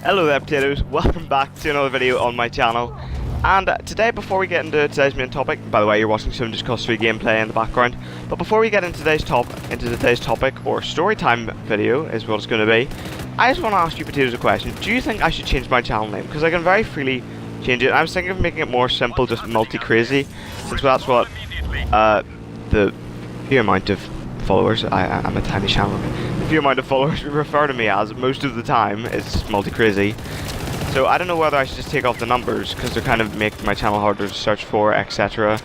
Hello there potatoes, welcome back to another video on my channel. And today, before we get into today's main topic, by the way you're watching some Just Cause 3 gameplay in the background, but before we get into today's topic, or story time video is what it's going to be, I just want to ask you potatoes a question. Do you think I should change my channel name? Because I can very freely change it. I was thinking of making it more simple, just multi-crazy, since that's what the amount of followers, I'm a tiny channel, the few amount of followers refer to me as most of the time is multi-crazy. So I don't know whether I should just take off the numbers because they kind of make my channel harder to search for, etc.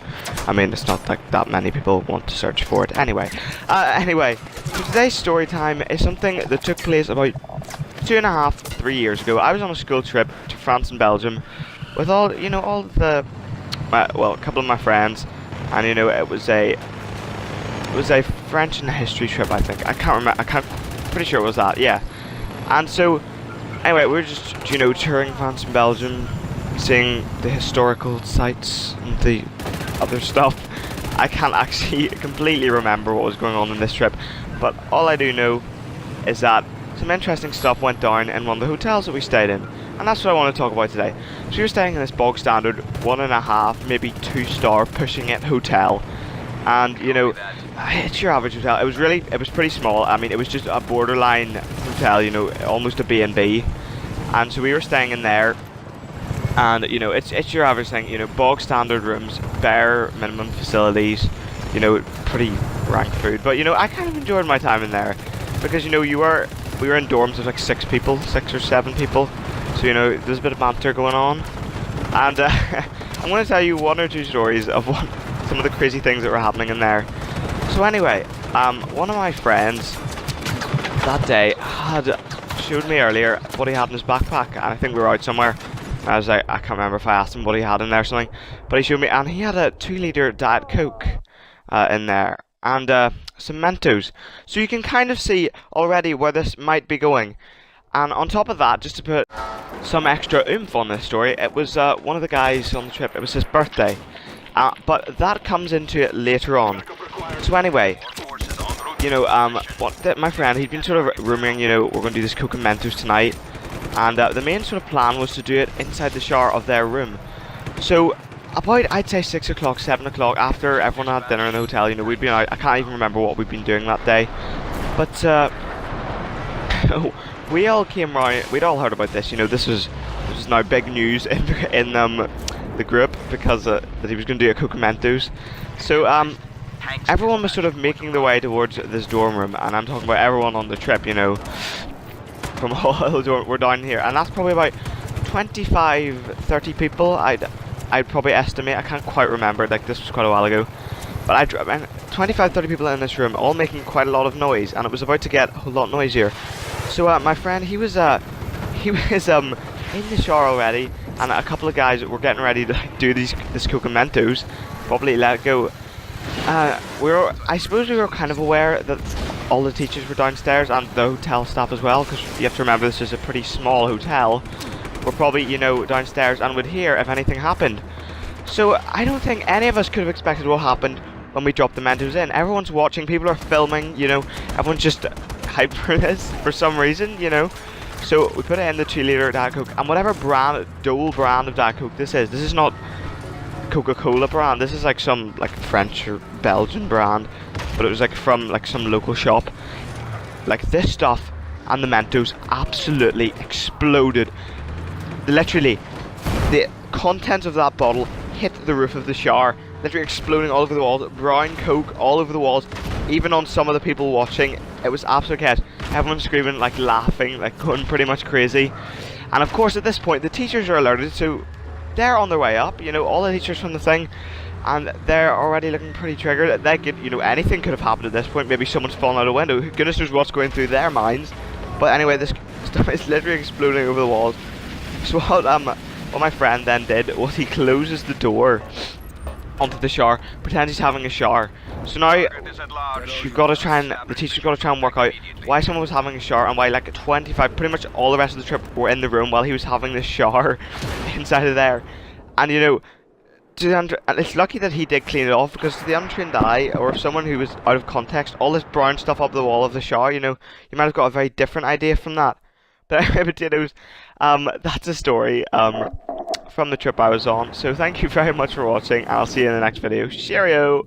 I mean, it's not like that many people want to search for it anyway. So today's story time is something that took place about 2.5, 3 years ago. I was on a school trip to France and Belgium with all the, well, a couple of my friends, and it was a French and history trip, I think. I can't remember. Pretty sure it was that. Yeah. And so, anyway, we were just touring France and Belgium, seeing the historical sites and the other stuff. I can't actually completely remember what was going on in this trip, but all I do know is that some interesting stuff went down in one of the hotels that we stayed in, and that's what I want to talk about today. So we were staying in this bog standard 1.5, maybe 2-star, pushing it hotel. And it's your average hotel. It was pretty small. I mean, it was just a borderline hotel, almost a B&B. And so we were staying in there, and it's your average thing, bog standard rooms, bare minimum facilities, pretty rank food. But I kind of enjoyed my time in there because we were in dorms of like 6 or 7 people. So there's a bit of banter going on, and I'm going to tell you 1 or 2 stories of some of the crazy things that were happening in there. So anyway, one of my friends that day had showed me earlier what he had in his backpack, and I think we were out somewhere. I was like, I can't remember if I asked him what he had in there or something, but he showed me, and he had a 2-litre Diet Coke in there, and some Mentos. So you can kind of see already where this might be going. And on top of that, just to put some extra oomph on this story, it was one of the guys on the trip, it was his birthday. But that comes into it later on. So anyway, my friend, he'd been sort of rumoring, we're going to do this Coke and Mentos tonight. And the main sort of plan was to do it inside the shower of their room. So about, I'd say 6 o'clock, 7 o'clock, after everyone had dinner in the hotel, we'd been out. I can't even remember what we'd been doing that day. But we all came round, we'd all heard about this, this is now big news in the group, because that he was going to do a Coke and Mentos. So everyone was sort of making their way towards this dorm room, and I'm talking about everyone on the trip, from all the dorm, we're down here, and that's probably about 25-30 people. I'd probably estimate. I can't quite remember, like this was quite a while ago, but 25-30 people in this room, all making quite a lot of noise, and it was about to get a whole lot noisier. So my friend, he was in the shower already, and a couple of guys were getting ready to do this Coke and Mentos, probably let it go. I suppose we were kind of aware that all the teachers were downstairs and the hotel staff as well, because you have to remember this is a pretty small hotel. We're probably, downstairs and would hear if anything happened. So I don't think any of us could have expected what happened when we dropped the Mentos in. Everyone's watching, people are filming, everyone's just hyped for this for some reason, So we put it in the 2-litre Diet Coke, and whatever brand, Dole brand of Diet Coke this is not Coca-Cola brand, this is like some like French or Belgian brand, but it was like from like some local shop. Like this stuff and the Mentos absolutely exploded. Literally, the contents of that bottle hit the roof of the shower, literally exploding all over the walls, brown Coke all over the walls, even on some of the people watching. It was absolute chaos. Everyone screaming, like laughing, like going pretty much crazy. And of course at this point the teachers are alerted, so they're on their way up, all the teachers from the thing, and they're already looking pretty triggered. They could, anything could have happened at this point. Maybe someone's fallen out a window. Goodness knows what's going through their minds. But anyway, this stuff is literally exploding over the walls. So what my friend then did was he closes the door onto the shower, pretends he's having a shower. So now you've got to try and, the teacher's got to try and work out why someone was having a shower and why like 25, pretty much all the rest of the trip were in the room while he was having this shower inside of there. And and it's lucky that he did clean it off, because to the untrained eye, or someone who was out of context, all this brown stuff up the wall of the shower, you might have got a very different idea from that. But anyway, potatoes, that's a story from the trip I was on. So thank you very much for watching. I'll see you in the next video. Cheerio!